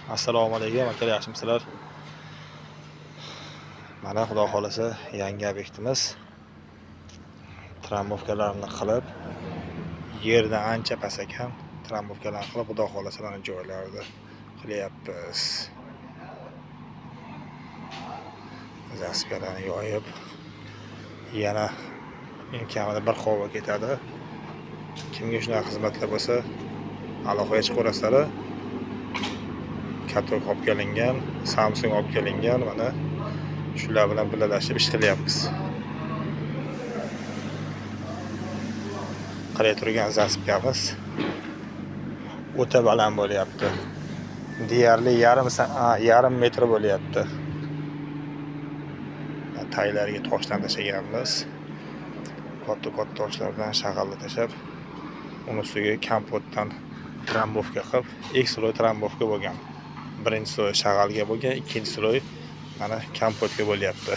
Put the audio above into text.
Assalomu alaykum aka, yaxshimisizlar? Mana xudo xolasa yangi obyektimiz. Tramvofkalarni qilib, yerdan ancha past ekan. Tramvofkalarni qilib, xudo xolasa mana joylarda qilyapmiz. Zaspiyalarni yoyib, yana kamida bir qova ketadi. Kimga shunaqa xizmatlar bo'lsa, aloqaga chiqaverasizlar. Katok olib kelingan, Samsung olib kelingan, mana shular bilan birgalashib ish qilyapmiz. Qaray turgan zaspiyamiz o'ta baland bo'lyapti. Deyarli yarim metr bo'lyapti. Taylarga toshdan tashlaganmiz. Katta toshlardan shag'alni tashlab, uni ustiga kompotdan trambovka qilib, X-sloy trambovka bo'lgan. Birinchi sloy shag'alga bo'lgan, ikkinchi sloy mana kompotga bo'lyapti.